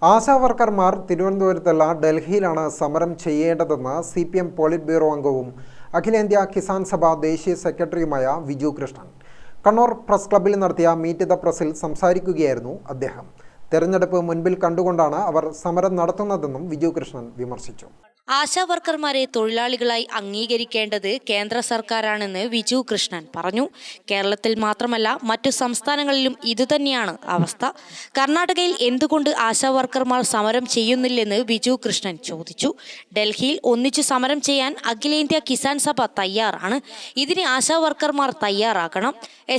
ആശാവർക്കർമാർ തിരുവനന്തപുരത്തല്ല ഡൽഹിയിലാണ് സമരം ചെയ്യേണ്ടതെന്ന് CPM പോളിറ്റ് ബ്യൂറോ അംഗവും അഖിലേന്ത്യാ കിസാൻ സഭ ദേശീയ സെക്രട്ടറിയുമായ വിജു കൃഷ്ണൻ കണ്ണൂർ പ്രസ് ക്ലബ്ബിൽ നടത്തിയ മീറ്റ് ദ പ്രസിൽ സംസാരിക്കുകയായിരുന്നു അദ്ദേഹം. തെരഞ്ഞെടുപ്പ് മുൻപിൽ കണ്ടുകൊണ്ടാണ് അവർ സമരം നടത്തുന്നതെന്നും വിജു കൃഷ്ണൻ വിമർശിച്ചു. ആശാവർക്കർമാരെ തൊഴിലാളികളായി അംഗീകരിക്കേണ്ടത് കേന്ദ്ര സർക്കാരാണെന്ന് വിജു കൃഷ്ണൻ പറഞ്ഞു. കേരളത്തിൽ മാത്രമല്ല മറ്റു സംസ്ഥാനങ്ങളിലും ഇതുതന്നെയാണ് അവസ്ഥ. കർണാടകയിൽ എന്തുകൊണ്ട് ആശാവർക്കർമാർ സമരം ചെയ്യുന്നില്ലെന്ന് വിജു കൃഷ്ണൻ ചോദിച്ചു. ഡൽഹിയിൽ ഒന്നിച്ചു സമരം ചെയ്യാൻ അഖിലേന്ത്യാ കിസാൻ സഭ തയ്യാറാണ്. ഇതിന് ആശാവർക്കർമാർ തയ്യാറാക്കണം.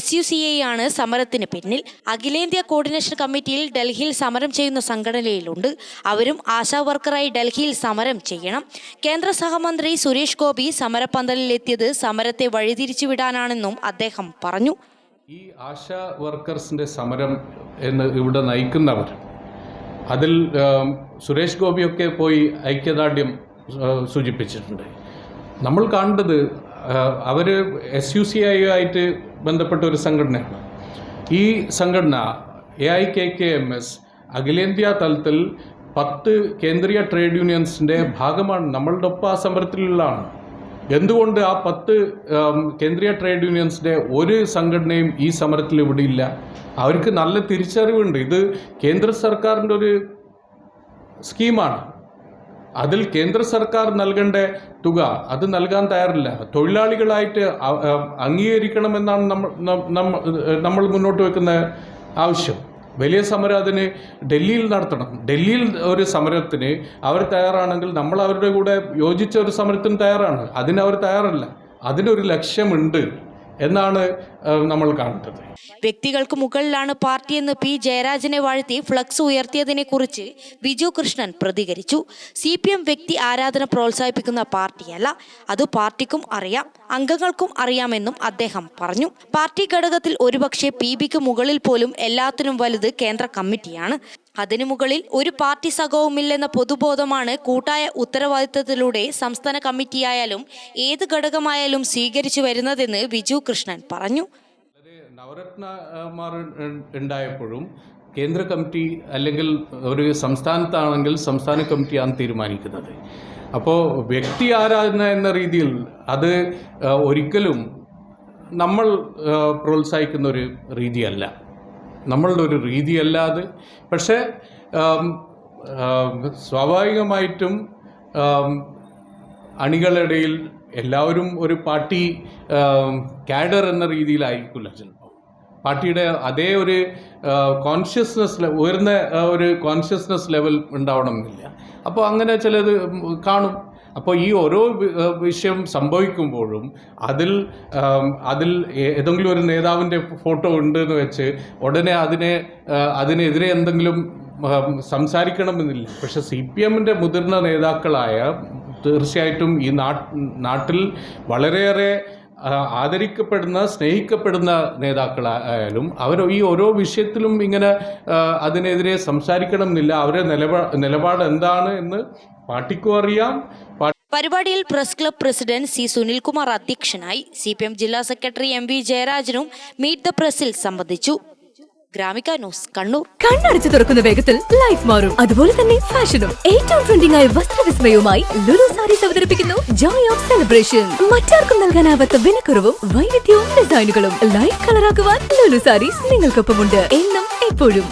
SUCI ആണ് സമരത്തിന് പിന്നിൽ. അഖിലേന്ത്യാ കോർഡിനേഷൻ കമ്മിറ്റിയിൽ ഡൽഹിയിൽ സമരം ചെയ്യുന്ന സംഘടനയിലുണ്ട്. അവരും ആശാവർക്കറായി ഡൽഹിയിൽ സമരം ചെയ്യണം. കേന്ദ്ര സഹമന്ത്രി സുരേഷ് ഗോപി സമരപന്തലിലെത്തിയത് സമരത്തെ വഴിതിരിച്ചുവിടാനാണെന്നും അദ്ദേഹം പറഞ്ഞു. ഈ ആശാ വർക്കേഴ്സിന്റെ സമരം എന്ന് ഇവിടെ നയിക്കുന്നവർ, അതിൽ സുരേഷ് ഗോപിയൊക്കെ പോയി ഐക്യദാർഢ്യം സൂചിപ്പിച്ചിട്ടുണ്ട്. നമ്മൾ കാണേണ്ടത് അവർ SUCI ആയിട്ട് ബന്ധപ്പെട്ട ഒരു സംഘടനയാണ്. ഈ സംഘടന AIKKMS അഖിലേന്ത്യാ തലത്തിൽ 10 കേന്ദ്രീയ ട്രേഡ് യൂണിയൻസിൻ്റെ ഭാഗമാണ്. നമ്മളുടെ ഒപ്പം ആ സമരത്തിലുള്ളതാണ്. എന്തുകൊണ്ട് ആ 10 കേന്ദ്രീയ ട്രേഡ് യൂണിയൻസിൻ്റെ ഒരു സംഘടനയും ഈ സമരത്തിൽ ഇവിടെ ഇല്ല? അവർക്ക് നല്ല തിരിച്ചറിവുണ്ട്. ഇത് കേന്ദ്ര സർക്കാരിൻ്റെ ഒരു സ്കീമാണ്. അതിൽ കേന്ദ്ര സർക്കാർ നൽകേണ്ട തുക അത് നൽകാൻ തയ്യാറില്ല. തൊഴിലാളികളായിട്ട് അംഗീകരിക്കണമെന്നാണ് നമ്മൾ മുന്നോട്ട് വെക്കുന്ന ആവശ്യം. വലിയ സമരം അതിന് ഡൽഹിയിൽ നടത്തണം. ഡൽഹിയിൽ ഒരു സമരത്തിന് അവർ തയ്യാറാണെങ്കിൽ നമ്മൾ അവരുടെ കൂടെ യോജിച്ച ഒരു സമരത്തിന് തയ്യാറാണ്. അതിനവർ തയ്യാറല്ല. അതിനൊരു ലക്ഷ്യമുണ്ട് എന്നാണ് നമ്മൾ കാണുന്നത്. വ്യക്തികൾക്ക് മുകളിലാണ് പാർട്ടിയെന്ന് P. ജയരാജനെ വാഴ്ത്തി ഫ്ലക്സ് ഉയർത്തിയതിനെ കുറിച്ച് വിജു കൃഷ്ണൻ പ്രതികരിച്ചു. CPM വ്യക്തി ആരാധന പ്രോത്സാഹിപ്പിക്കുന്ന പാർട്ടിയല്ല. അത് പാർട്ടിക്കും അറിയാം, അംഗങ്ങൾക്കും അറിയാമെന്നും അദ്ദേഹം പറഞ്ഞു. പാർട്ടി ഘടകത്തിൽ ഒരുപക്ഷെ PBക്ക് മുകളിൽ പോലും എല്ലാത്തിനും വലുത് കേന്ദ്ര കമ്മിറ്റിയാണ്. അതിനു മുകളിൽ ഒരു പാർട്ടി സഖവുമില്ലെന്ന പൊതുബോധമാണ് കൂട്ടായ ഉത്തരവാദിത്തത്തിലൂടെ സംസ്ഥാന കമ്മിറ്റിയായാലും ഏത് ഘടകമായാലും സ്വീകരിച്ചു വരുന്നതെന്ന് വിജു കൃഷ്ണൻ പറഞ്ഞു. നവരത്നമാർ ഉണ്ടായപ്പോഴും കേന്ദ്ര കമ്മിറ്റി അല്ലെങ്കിൽ ഒരു സംസ്ഥാനത്താണെങ്കിൽ സംസ്ഥാന കമ്മിറ്റിയാണ് തീരുമാനിക്കുന്നത്. അപ്പോൾ വ്യക്തി ആരാധന എന്ന രീതിയിൽ അത് ഒരിക്കലും നമ്മൾ പ്രോത്സാഹിക്കുന്ന ഒരു രീതിയല്ല, നമ്മളുടെ ഒരു രീതിയല്ല അത്. പക്ഷേ സ്വാഭാവികമായിട്ടും അണികളിടയിൽ എല്ലാവരും ഒരു പാർട്ടി കാഡർ എന്ന രീതിയിലായിരിക്കില്ല. ചിലപ്പോൾ പാർട്ടിയുടെ അതേ ഒരു ഉയർന്ന ഒരു കോൺഷ്യസ്നസ് ലെവൽ ഉണ്ടാവണമെന്നില്ല. അപ്പോൾ അങ്ങനെ ചിലത് കാണും. അപ്പോൾ ഈ ഓരോ വിഷയം സംഭവിക്കുമ്പോഴും അതിൽ ഏതെങ്കിലും ഒരു നേതാവിൻ്റെ ഫോട്ടോ ഉണ്ടെന്ന് വെച്ച് ഉടനെ അതിനെതിരെ എന്തെങ്കിലും സംസാരിക്കണമെന്നില്ല. പക്ഷെ CPMൻ്റെ മുതിർന്ന നേതാക്കളായ തീർച്ചയായിട്ടും ഈ നാട്ടിൽ വളരെയേറെ ആദരിക്കപ്പെടുന്ന സ്നേഹിക്കപ്പെടുന്ന നേതാക്കളായാലും അവർ ഈ ഓരോ വിഷയത്തിലും ഇങ്ങനെ അതിനെതിരെ സംസാരിക്കണമെന്നില്ല. അവരുടെ നിലപാട് എന്താണ് എന്ന് പാർട്ടിക്കും അറിയാം. പരിപാടിയിൽ press club president C. Sunilkumar അധ്യക്ഷനായി. CPM ജില്ലാ സെക്രട്ടറി MV ജയരാജനും മീറ്റ് ദ പ്രസിൽ സംബന്ധിച്ചു. ഗ്രാമിക ന്യൂസ്, കണ്ണൂർ. കണ്ണടച്ചു തുറക്കുന്ന വേഗത്തിൽ ലൈഫ് മാറും. അതുപോലെ തന്നെ ഫാഷനും ഏറ്റവും ട്രെൻഡിംഗ് ആയ വസ്ത്രവിസ്മയവുമായി ലുലു സാരീസ് അവതരിപ്പിക്കുന്നു ജോയ് ഓഫ് സെലിബ്രേഷൻ. മറ്റാർക്കും നൽകാനാവാത്ത വിലക്കുറവും വൈവിധ്യവും ഡിസൈനുകളും ലൈഫ് കളറാക്കുവാൻ ലുലു സാരീസ് നിങ്ങൾക്കൊപ്പമുണ്ട്. എന്നും എപ്പോഴും.